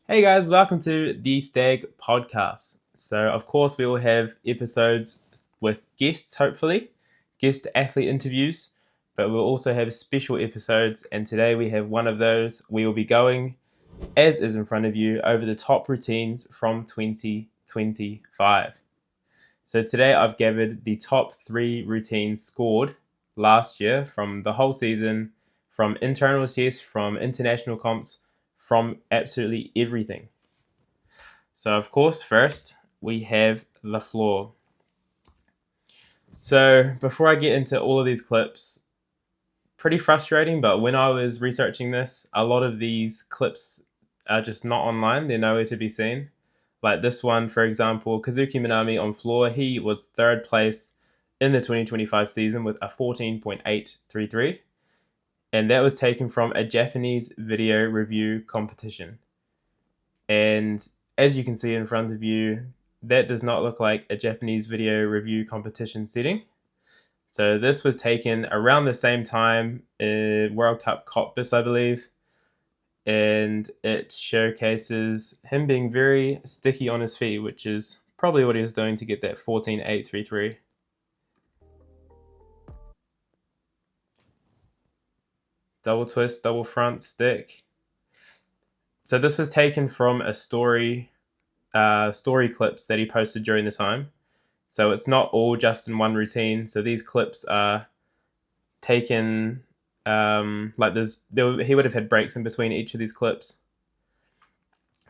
Hey guys, welcome to the STAG podcast. So, of course, we will have episodes with guests, hopefully, guest athlete interviews, but we'll also have special episodes. And today we have one of those. We will be going, as is in front of you, over the top routines from 2025. So, today I've gathered the top 3 routines scored last year from the whole season, from internal tests, from international comps, from absolutely everything. So, of course, first we have the floor. So, before I get into all of these clips, pretty frustrating, but when I was researching this, a lot of these clips are just not online, they're nowhere to be seen. Like this one, for example, Kazuki Minami on floor, he was third place in the 2025 season with a 14.833, and that was taken from a Japanese video review competition. And as you can see in front of you, that does not look like a Japanese video review competition setting. So this was taken around the same time in World Cup Cottbus, I believe. And it showcases him being very sticky on his feet, which is probably what he was doing to get that 14.833. Double twist, double front, stick. So this was taken from a story clips that he posted during the time. So it's not all just in one routine. So these clips are taken he would have had breaks in between each of these clips.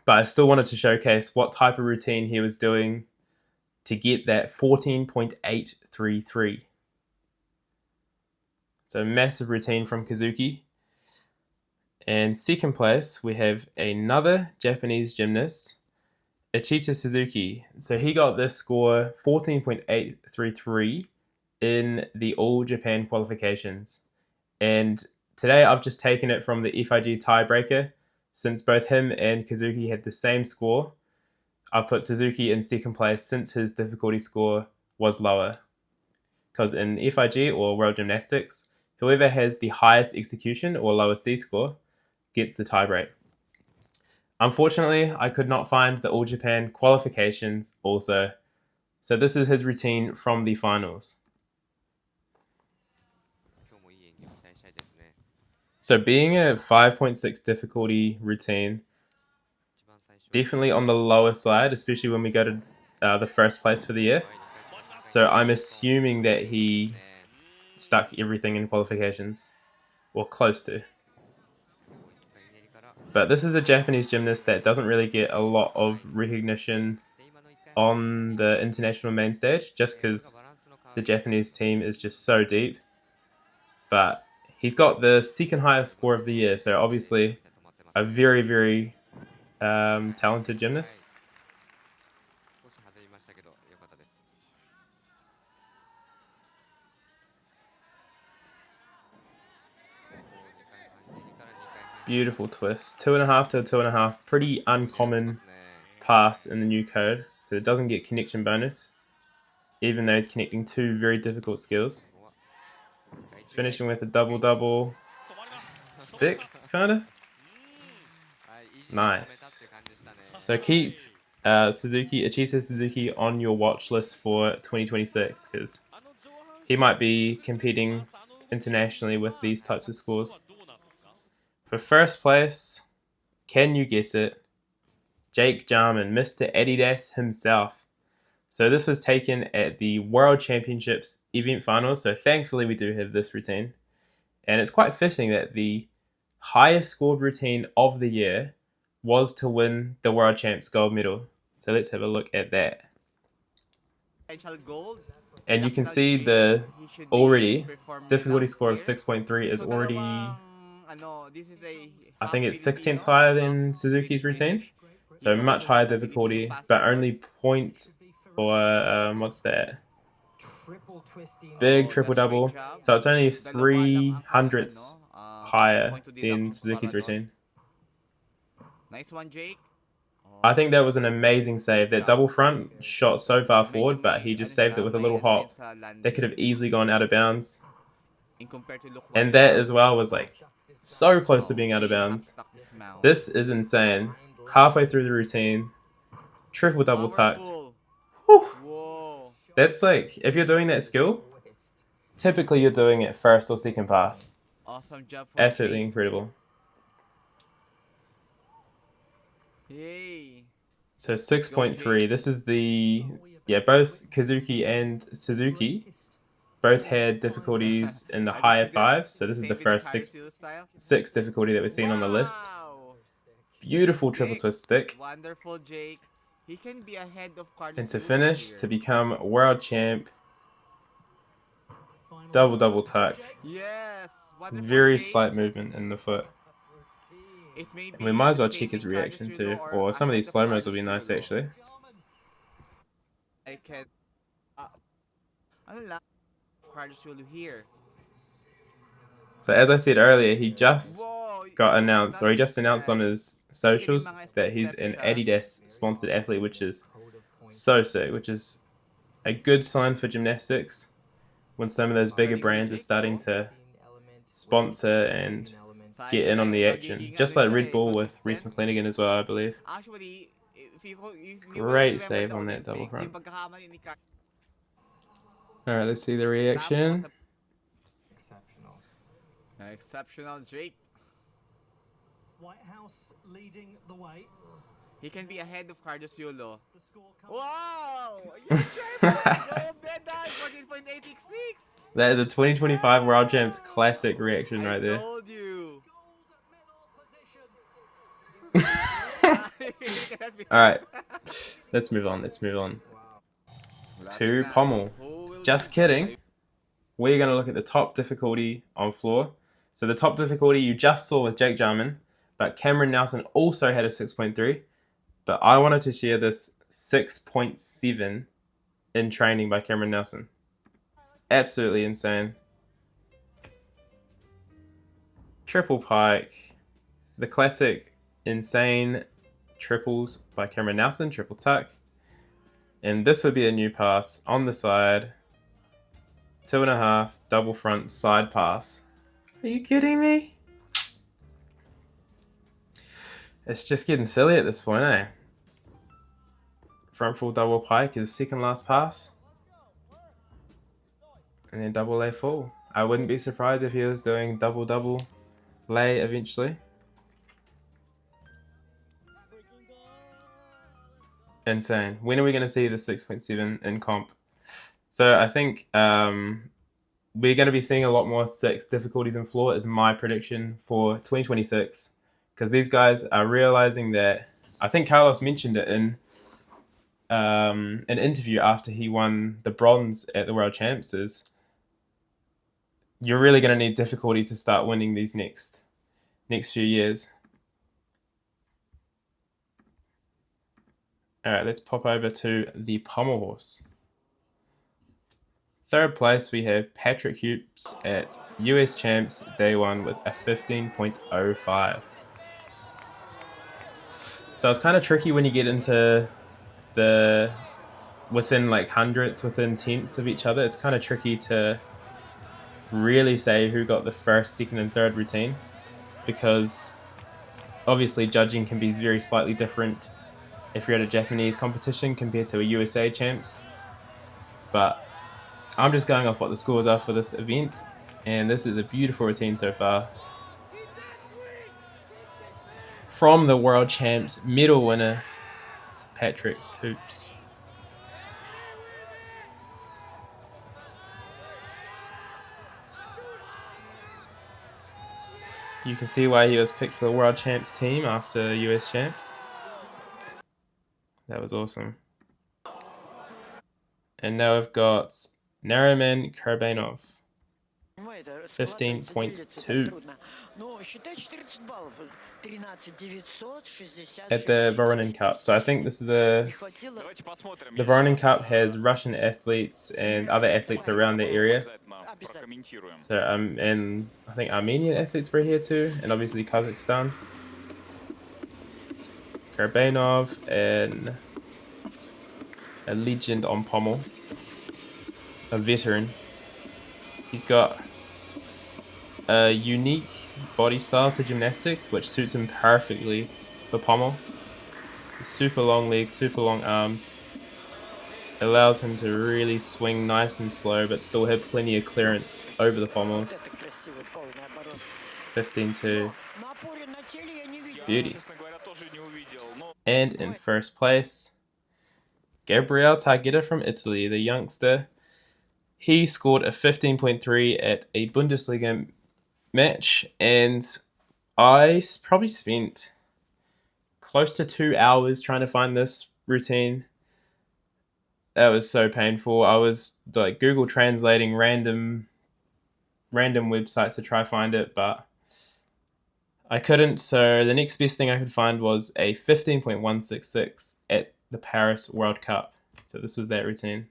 But I still wanted to showcase what type of routine he was doing to get that 14.833. So massive routine from Kazuki. And second place, we have another Japanese gymnast, Ichita Suzuki. So he got this score 14.833 in the All Japan qualifications. And today I've just taken it from the FIG tiebreaker. Since both him and Kazuki had the same score, I've put Suzuki in second place since his difficulty score was lower. Because in FIG or World Gymnastics, whoever has the highest execution or lowest D score gets the tiebreak. Unfortunately, I could not find the All Japan qualifications also. So this is his routine from the finals. So being a 5.6 difficulty routine, definitely on the lower side, especially when we go to the first place for the year. So I'm assuming that he stuck everything in qualifications, or close to. But this is a Japanese gymnast that doesn't really get a lot of recognition on the international main stage, just because the Japanese team is just so deep. But he's got the second highest score of the year, so obviously a very, very talented gymnast. Beautiful twist. 2.5 to 2.5. Pretty uncommon pass in the new code because it doesn't get connection bonus, even though he's connecting two very difficult skills. Finishing with a double stick, kind of. Nice. So keep Ichita Suzuki on your watch list for 2026 because he might be competing internationally with these types of scores. For first place, can you guess it? Jake Jarman, Mr. Adidas himself. So this was taken at the World Championships event finals. So thankfully we do have this routine. And it's quite fitting that the highest scored routine of the year was to win the World Champs gold medal. So let's have a look at that. And you can see the already difficulty score of 6.3 is already, I think it's 6 tenths higher than Suzuki's routine. So much higher difficulty, but only point, or what's that? Big triple double. So it's only 300ths higher than Suzuki's routine. Nice one, Jake. I think that was an amazing save. That double front shot so far forward, but he just saved it with a little hop. That could have easily gone out of bounds. And that as well was like so close to being out of bounds. This is insane. halfway through the routine, triple double tucked. Powerful. Whew. Whoa. That's like, if you're doing that skill, typically you're doing it first or second pass. Awesome job for Absolutely Jake. incredible. Yay. So Go, 6.3. Jake. This is the, yeah, both Kazuki and Suzuki both had difficulties in the I think higher he's gonna fives. So this is the same with the first Carousel style. six difficulty that we're seeing on the list. Wow. Beautiful triple Jake. twist stick. Wonderful, Jake. He can be ahead of And to Carlos finish, here. to become world champ, double tuck. Yes. Wonderful, Very Jake. slight movement in the foot. It's maybe And we might as well the check same his in reaction Carlos too. or Or some of ahead these of slow-mos will be nice Carlos. actually. I can ano lang Carlos here. So as I said earlier, he just Whoa, got looks announced, or he not just announced on bad. his socials Kasi may mga that he's steps an siya. Adidas sponsored athlete, which is so sick, which is a good sign for gymnastics when some of those bigger brands are starting to sponsor and get in on the action. Just like Red Bull with Reese McClanagan as well, I believe. Actually, if you will Great remember save the on that double Olympics, yung front. pagkakamali ni Carlos Alright, let's see the tapos reaction. exceptional Drake. White House leading the way. He can be ahead of Carlos Yulo. The score comes Wow! You gold medal, 14.866. That is a 2025 World Champs classic reaction I right there. told you. gold medal position. Alright, let's move on. To pommel. Just kidding. We're going to look at the top difficulty on floor. So the top difficulty you just saw with Jake Jarman, but Cameron Nelson also had a 6.3. But I wanted to share this 6.7 in training by Cameron Nelson. Absolutely insane. Triple pike. The classic insane triples by Cameron Nelson, triple tuck. And this would be a new pass on the side. 2.5, double front side pass. Are you kidding me? It's just getting silly at this point, eh? Front full double pike is second last pass. And then double lay full. I wouldn't be surprised if he was doing double lay eventually. Insane. When are we going to see the 6.7 in comp? So I think we're going to be seeing a lot more 6 difficulties in floor is my prediction for 2026. Because these guys are realizing that, I think Carlos mentioned it in an interview after he won the bronze at the World Champs, is you're really going to need difficulty to start winning these next few years. Alright, let's pop over to the pommel horse. Third place, we have Patrick Hughes at US Champs Day 1 with a 15.05. So it's kind of tricky when you get into the within like hundredths, within tenths of each other. It's kind of tricky to really say who got the first, second, and third routine, because obviously judging can be very slightly different if you're at a Japanese competition compared to a USA Champs. But I'm just going off what the scores are for this event, and this is a beautiful routine so far. From the World Champs medal winner, Patrick Hoops. You can see why he was picked for the World Champs team after US Champs. That was awesome. And now we've got Nariman Karbanov. 15.2. At the Voronin Cup. So I think this is the Voronin Cup has Russian athletes and other athletes around the area. So and I think Armenian athletes were here too, and obviously Kazakhstan. Karbanov, and a legend on pommel, a veteran. He's got a unique body style to gymnastics, which suits him perfectly for pommel. super long legs, super long arms. Allows him to really swing nice and slow, but still have plenty of clearance over the pommels. 15-2. Beauty. And in first place, Gabriel Targeta from Italy, the youngster. He scored a 15.3 at a Bundesliga match, and I probably spent close to 2 hours trying to find this routine. That was so painful. I was like Google translating random websites to try find it, but I couldn't. So the next best thing I could find was a 15.166 at the Paris World Cup. So this was that routine.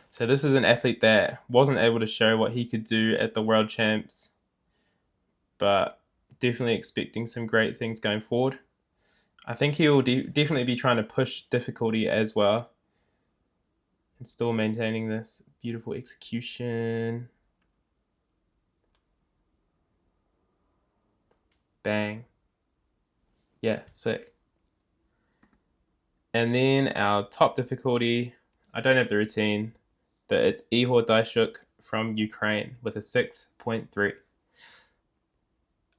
So this is an athlete that wasn't able to show what he could do at the World Champs, but definitely expecting some great things going forward. I think he will definitely be trying to push difficulty as well, and still maintaining this beautiful execution. Bang. Yeah, sick. And then our top difficulty, I don't have the routine, but it's Ihor Daishuk from Ukraine with a 6.3.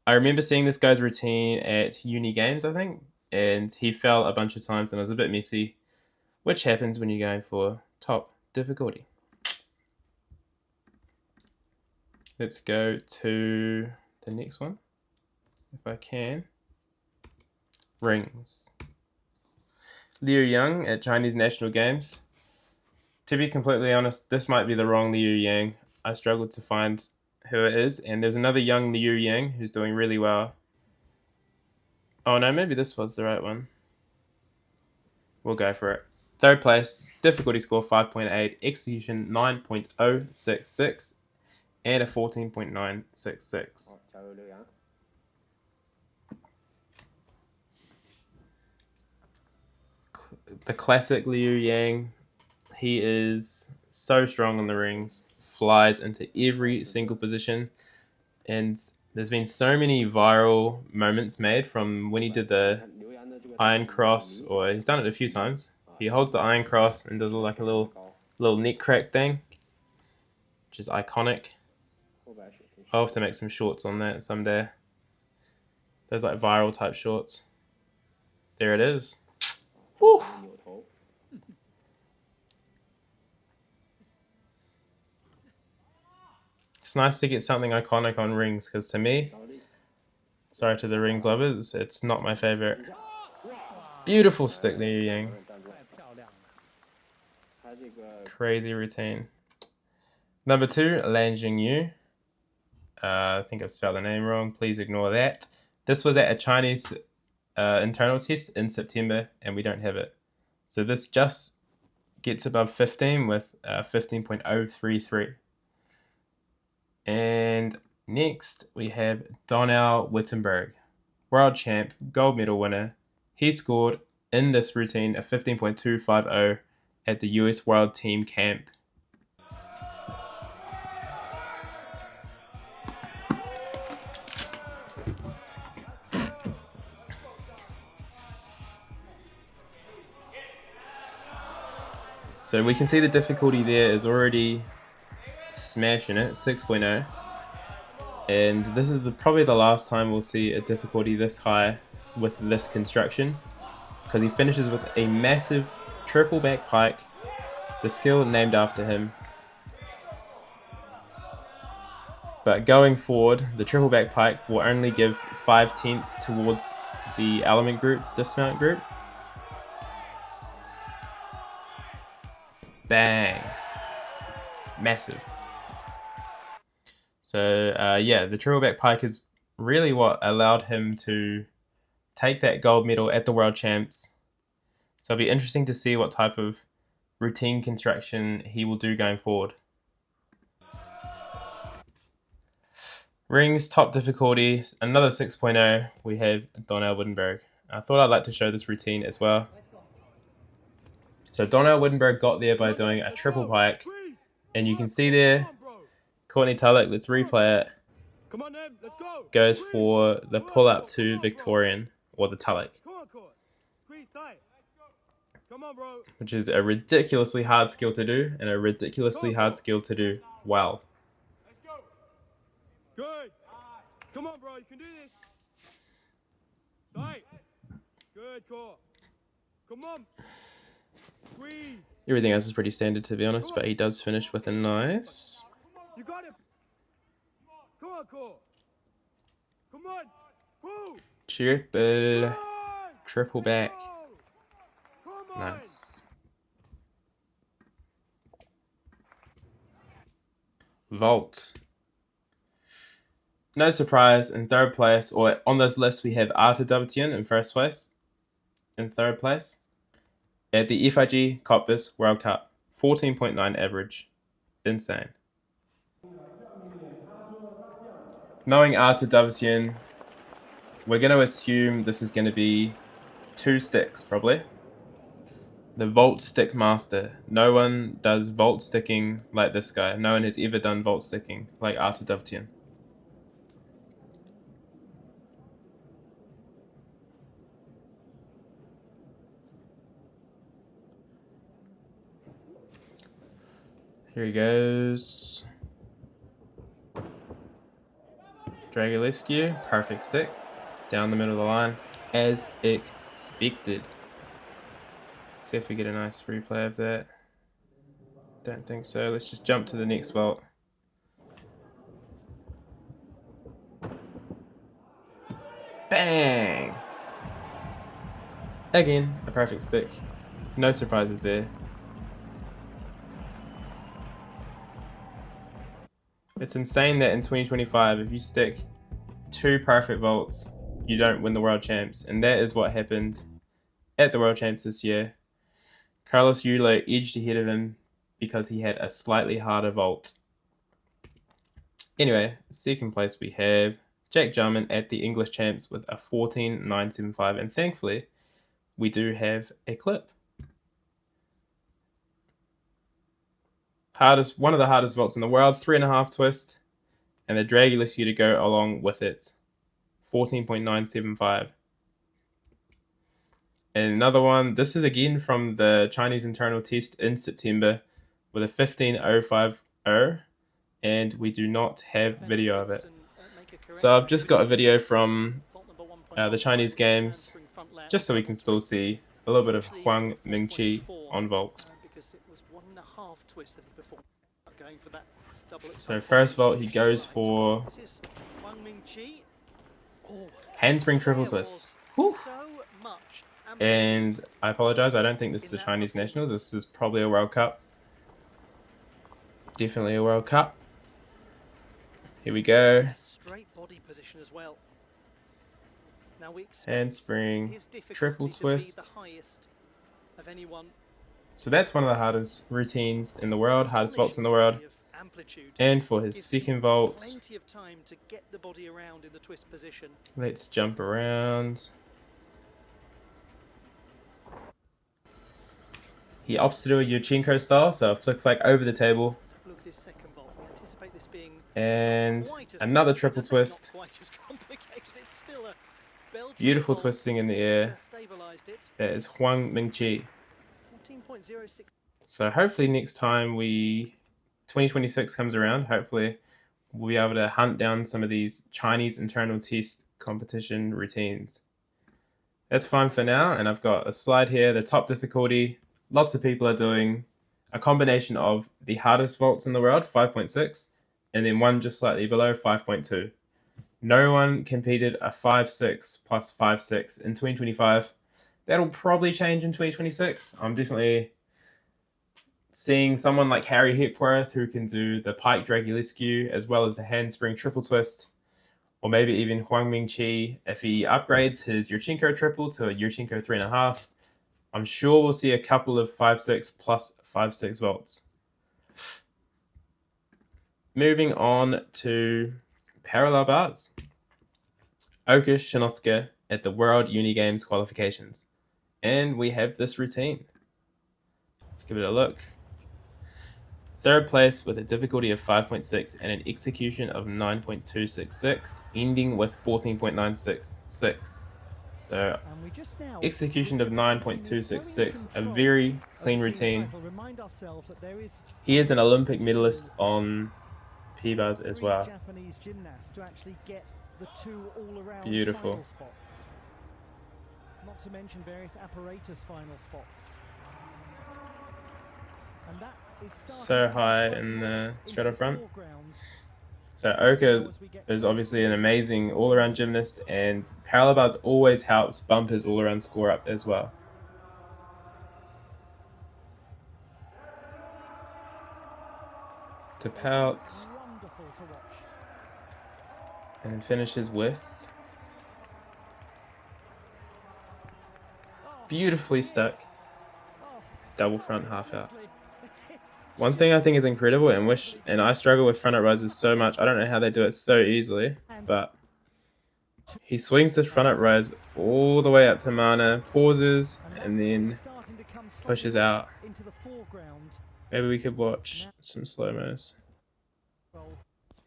I remember seeing this guy's routine at uni games, I think, and he fell a bunch of times and it was a bit messy, which happens when you're going for top difficulty. Let's go to the next one, if I can. Rings. Liu Yang at Chinese National Games. To be completely honest, this might be the wrong Liu Yang. I struggled to find who it is, and there's another young Liu Yang who's doing really well. Oh no, maybe this was the right one. We'll go for it. Third place, difficulty score 5.8, execution 9.066, and a 14.966. The classic Liu Yang. He is so strong on the rings, flies into every single position, and there's been so many viral moments made from when he did the iron cross, or he's done it a few times. He holds the iron cross and does like a little neck crack thing, which is iconic. I'll have to make some shorts on that someday. Those like viral type shorts. There it is. Woo. It's nice to get something iconic on rings, because to me, sorry to the rings lovers, it's not my favorite. Beautiful stick there, Yang. Crazy routine. Number 2, Lan Jingyu. I think I've spelled the name wrong. Please ignore that. This was at a Chinese internal test in September, and we don't have it. So this just gets above 15 with 15.033. And next we have Donald Wittenberg, world champ, gold medal winner. He scored in this routine a 15.250 at the US World Team Camp. So we can see the difficulty there is already smashing it, 6.0. And this is probably the last time we'll see a difficulty this high with this construction, because he finishes with a massive triple back pike, the skill named after him. But going forward, the triple back pike will only give 5/10 towards the element group, dismount group. Bang. Massive. So yeah, the triple back pike is really what allowed him to take that gold medal at the World Champs. So it'll be interesting to see what type of routine construction he will do going forward. Rings, top difficulty, another 6.0, we have Donald Wittenberg. I thought I'd like to show this routine as well. So Donald Wittenberg got there by doing a triple pike, and you can see there, Courtney Tulloch, let's replay it. Come on, Em, let's go. Goes for the pull-up to Victorian, or the Tulloch, Come on, Court. Squeeze tight. Come on, bro. which is a ridiculously hard skill to do, and a ridiculously hard skill to do well. Let's go. Good. Come on, bro. You can do this. Tight. Good, Court. Come on. Squeeze. Everything else is pretty standard, to be honest, but he does finish with a nice You got it. Come on, Court. Come on. Woo. triple back. Come on. Nice. Vault. No surprise, in third place, or on this list, we have Arthur Davutian in first place. In third place. At the FIG Cottbus World Cup, 14.9 average. Insane. Knowing Arthur Davutian, we're going to assume this is going to be 2 sticks, probably. The vault stick master. No one does vault sticking like this guy. No one has ever done vault sticking like Arthur Davutian. Here he goes. Dragulescu, perfect stick. Down the middle of the line, as expected. See if we get a nice replay of that. Don't think so. Let's just jump to the next vault. Bang! Again, a perfect stick. No surprises there. It's insane that in 2025, if you stick 2 perfect vaults, you don't win the World Champs. And that is what happened at the World Champs this year. Carlos Yulo edged ahead of him because he had a slightly harder vault. Anyway, second place we have Jack Jarman at the English Champs with a 14.975. And thankfully, we do have a clip. One of the hardest vaults in the world, 3.5 twist, and the Dragulescu to go along with it, 14.975. And another one, this is again from the Chinese internal test in September with a 15.050, and we do not have video of it. So I've just got a video from the Chinese games, just so we can still see a little bit of Huang Mingqi on vault. So first vault, he goes for handspring triple twist. Whew. And I apologize, I don't think this is the Chinese Nationals. This is probably a World Cup. Definitely a World Cup. Here we go. Handspring triple twist. So that's one of the hardest routines in the world, hardest vaults in the world. And for his second vault, let's jump around. He opts to do a Yurchenko style, so a flick flack over the table. And another triple twist. Beautiful twisting in the air. That is Huang Mingqi. So hopefully next time 2026 comes around, hopefully we'll be able to hunt down some of these Chinese internal test competition routines. That's fine for now, and I've got a slide here, the top difficulty. Lots of people are doing a combination of the hardest vaults in the world, 5.6, and then one just slightly below, 5.2. No one competed a 5.6 plus 5.6 in 2025. That'll probably change in 2026. I'm definitely seeing someone like Harry Hepworth who can do the pike Dragulescu as well as the handspring triple twist, or maybe even Huang Mingqi if he upgrades his Yurchenko triple to a Yurchenko 3.5. I'm sure we'll see a couple of 5.6 plus 5.6 vaults. Moving on to parallel bars. Oka Shinosuke at the World Uni Games qualifications. And we have this routine. Let's give it a look. Third place with a difficulty of 5.6 and an execution of 9.266, ending with 14.966. So And we just now execution looked of at the fencing, it's so in 9.266, a control very of the clean team routine. title. Remind ourselves that there is He is an much Olympic to medalist do on P-bars for as 3 well. Japanese gymnasts to actually get the 2 all-around Beautiful. final spots. Not to mention various apparatus final spots. And that is So high in the straddle front. So Oka is obviously an amazing all-around gymnast, and parallel bars always helps bump his all-around score up as well. To pout, and then finishes with beautifully stuck double front half out. One thing I think is incredible and I struggle with front out rises so much. I don't know how they do it so easily, but he swings the front out rise all the way up to Mana, pauses, and then pushes out. Maybe we could watch some slow-mos.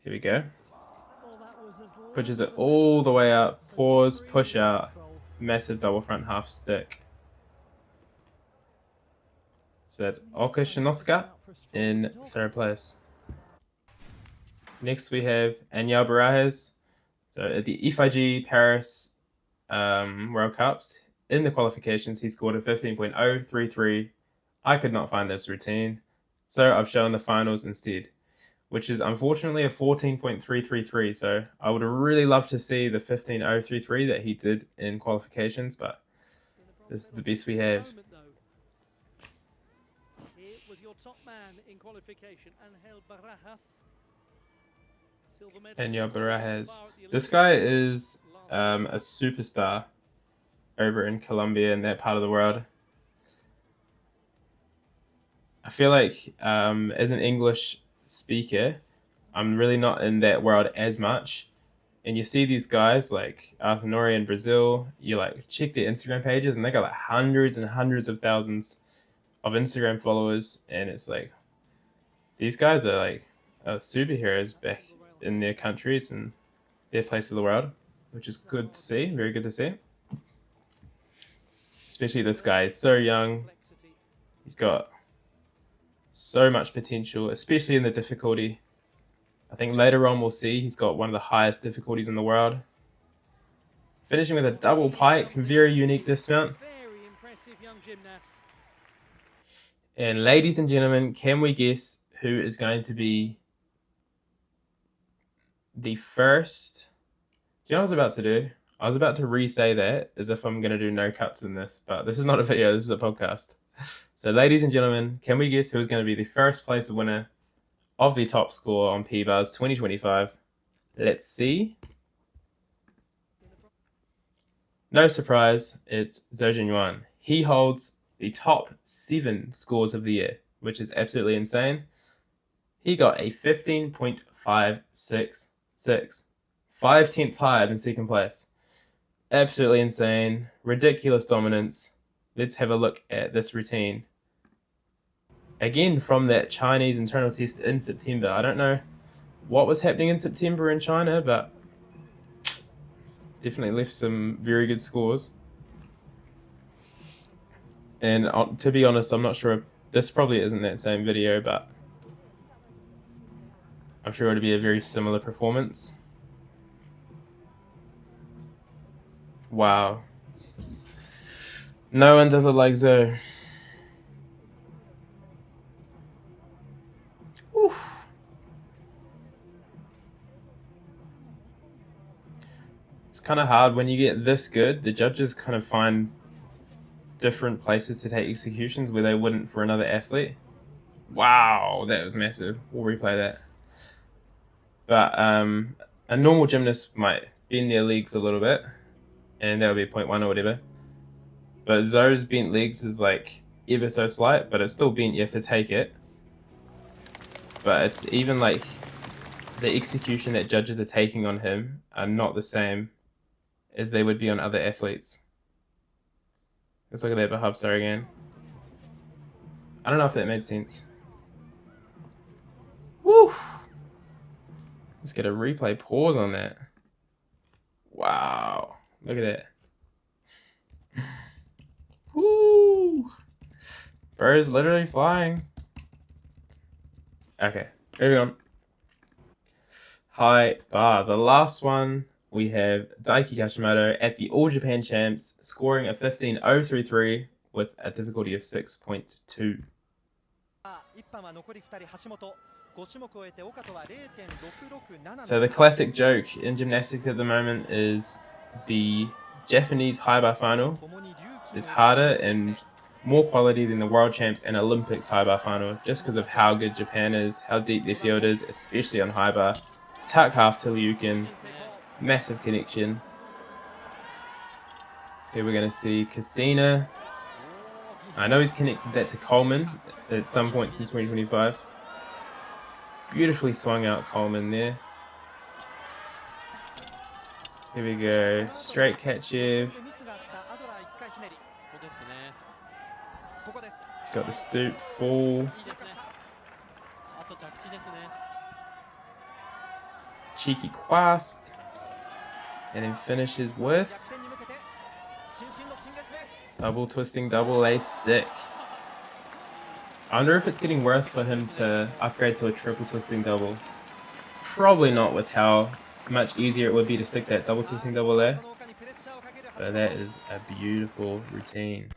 Here we go. Pushes it all the way up, pause, push out, massive double front half stick. So that's Oka Shinosuka in third place. Next we have Anyal Barajas. So at the FIG Paris World Cups, in the qualifications, he scored a 15.033. I could not find this routine, so I've shown the finals instead, which is unfortunately a 14.333. So I would really love to see the 15.033 that he did in qualifications, but this is the best we have. It was your top man in qualification, Angel Barajas. Anyal Barajas. This guy is a superstar over in Colombia and that part of the world. I feel like as an English speaker, I'm really not in that world as much. And you see these guys like Arthur Nori in Brazil, you like check their Instagram pages and they got like hundreds and hundreds of thousands of Instagram followers, and it's like these guys are like superheroes back in their countries and their place of the world, which is good to see, very good to see. Especially this guy is so young. He's got so much potential, especially in the difficulty. I think later on we'll see he's got one of the highest difficulties in the world. Finishing with a double pike, very unique dismount. And ladies and gentlemen, can we guess who is going to be the first? Do you know what I was about to do? I was about to re-say that as if I'm going to do no cuts in this, but this is not a video, this is a podcast. So ladies and gentlemen, can we guess who is going to be the first place winner of the top score on P-Bars 2025? Let's see. No surprise, it's Zhou Jinyuan. He holds the top 7 scores of the year, which is absolutely insane. He got a 15.566, 5 tenths higher than second place. Absolutely insane, ridiculous dominance. Let's have a look at this routine. Again, from that Chinese internal test in September. I don't know what was happening in September in China, but definitely left some very good scores. And to be honest, I'm not sure if this probably isn't that same video, but I'm sure it'll be a very similar performance. Wow. No one does it like Zhou. Oof. It's kind of hard when you get this good. The judges kind of find different places to take executions where they wouldn't for another athlete. Wow, that was massive. We'll replay that. But a normal gymnast might bend their legs a little bit, and that would be 0.1 or whatever. But Zhou's bent legs is like ever so slight, but it's still bent, you have to take it. But it's even like the execution that judges are taking on him are not the same as they would be on other athletes. Let's look at that Bahavsar again. I don't know if that made sense. Woo! Let's get a replay pause on that. Wow. Look at that. Woo! Bro's literally flying. Okay, moving on. High bar. The last one, we have Daiki Kashimoto at the All Japan Champs, scoring a 15.033 with a difficulty of 6.2. So the classic joke in gymnastics at the moment is the Japanese high bar final is harder and more quality than the World Champs and Olympics high bar final, just because of how good Japan is, how deep their field is, especially on high bar. Tuck half to Liukin, massive connection. Here we're going to see Cassina. I know he's connected that to Coleman at some points in 2025. Beautifully swung out Coleman there. Here we go, straight Kachev. He's got the stoop, full. Cheeky quast. And then finishes with double twisting, double ace stick. I wonder if it's getting worth for him to upgrade to a triple twisting double. Probably not, with how much easier it would be to stick that double twisting double there. But that is a beautiful routine.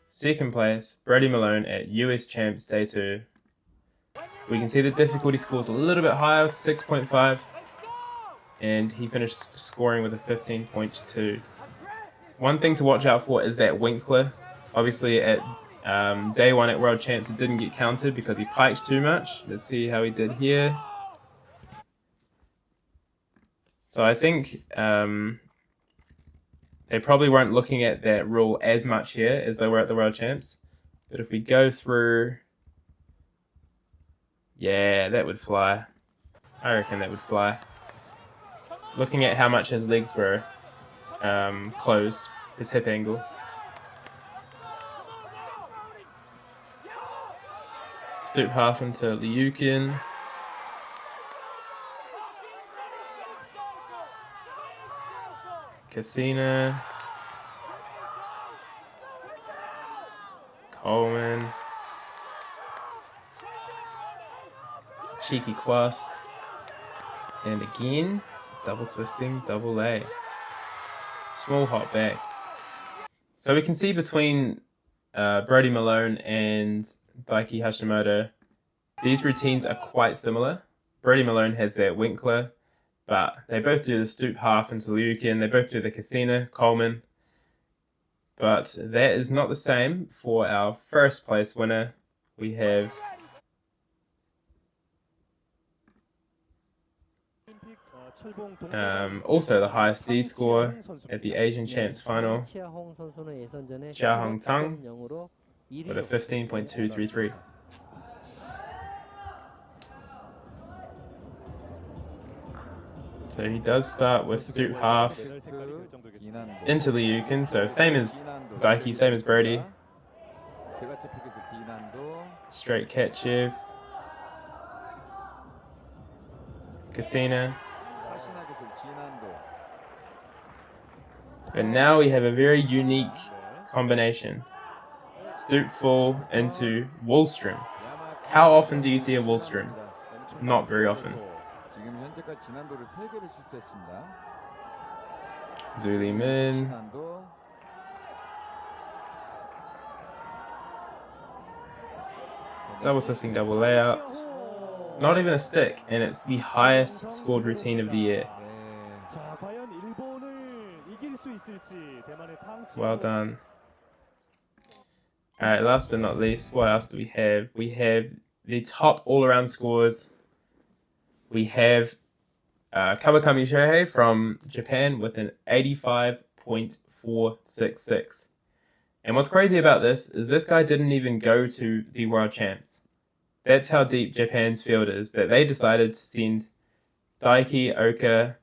Second place, Brody Malone at US Champs Day 2. We can see the difficulty scores a little bit higher with 6.5. And he finished scoring with a 15.2. One thing to watch out for is that Winkler. Obviously at day 1 at World Champs it didn't get counted because he piked too much. Let's see how he did here. So I think they probably weren't looking at that rule as much here as they were at the World Champs. But if we go through... Yeah, that would fly. I reckon that would fly. Looking at how much his legs were closed, his hip angle. Stoop half into Liukin. Cassina. Coleman. Cheeky quast. And again, double twisting, double A. Small hop back. So we can see between Brody Malone and Daiki Hashimoto, these routines are quite similar. Brody Malone has that Winkler, but they both do the stoop half into Liukin. They both do the Cassina, Coleman. But that is not the same for our first place winner. We have also the highest D score at the Asian Champs final, Chia Hong Tang, with a 15.233. So he does start with stoop half into the Yukon, so same as Daiki, same as Brody. Straight Kachev. Cassina. But now we have a very unique combination. Stoop full into Wallstrom. How often do you see a Wallstrom? Not very often. Zuli Min. Double twisting, double layouts. Not even a stick, and it's the highest scored routine of the year. Well done. Alright, last but not least, what else do we have? We have the top all-around scores. We have Kawakami Shohei from Japan with an 85.466. And what's crazy about this is this guy didn't even go to the World Champs. That's how deep Japan's field is, that they decided to send Daiki, Oka,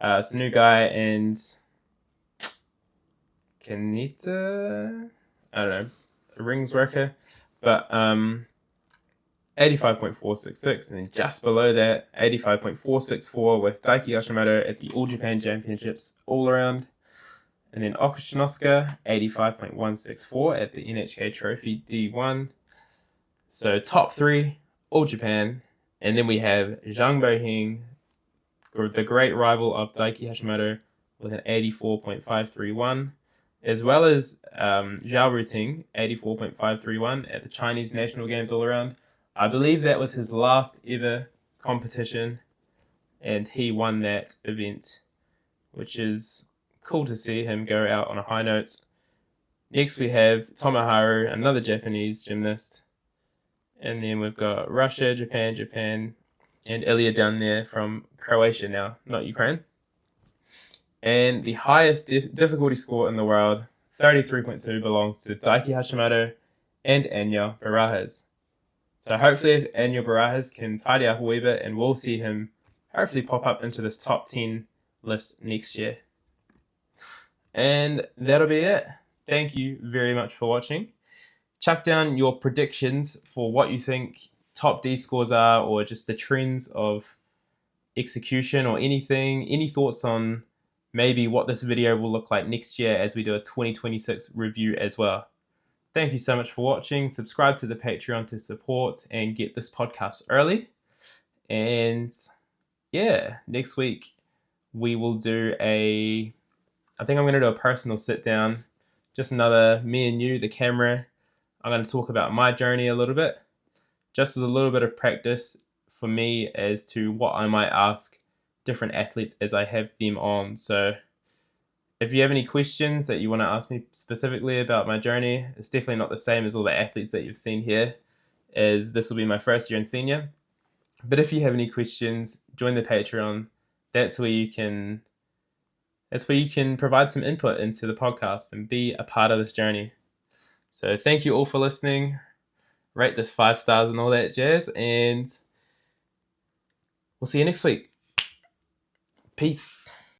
Sunugai, and Kanita? I don't know. A rings worker. But 85.466, and then just below that, 85.464 with Daiki Hashimoto at the All Japan Championships all around. And then Okushinosuke, 85.164 at the NHK Trophy D1. So top 3, All Japan. And then we have Zhang Bohing, the great rival of Daiki Hashimoto, with an 84.531, as well as Zhao Ruting, 84.531 at the Chinese National Games all around. I believe that was his last ever competition, and he won that event, which is cool to see him go out on a high note. Next we have Tomoharu, another Japanese gymnast. And then we've got Russia, Japan, and Ilya down there from Croatia now, not Ukraine. And the highest difficulty score in the world, 33.2, belongs to Daiki Hashimoto and Anya Barajas. So hopefully Anya Barajas can tidy up a wee bit, and we'll see him hopefully pop up into this top 10 list next year. And that'll be it. Thank you very much for watching. Chuck down your predictions for what you think top D scores are, or just the trends of execution or anything. Any thoughts on maybe what this video will look like next year as we do a 2026 review as well. Thank you so much for watching. Subscribe to the Patreon to support and get this podcast early. And yeah, next week we will do I think I'm going to do a personal sit down. Just another me and you, the camera. I'm going to talk about my journey a little bit, just as a little bit of practice for me as to what I might ask different athletes as I have them on. So if you have any questions that you want to ask me specifically about my journey, it's definitely not the same as all the athletes that you've seen here, as this will be my first year in senior. But if you have any questions, join the Patreon. That's where you can provide some input into the podcast and be a part of this journey. So thank you all for listening. Rate this 5 stars and all that jazz, and we'll see you next week. Peace.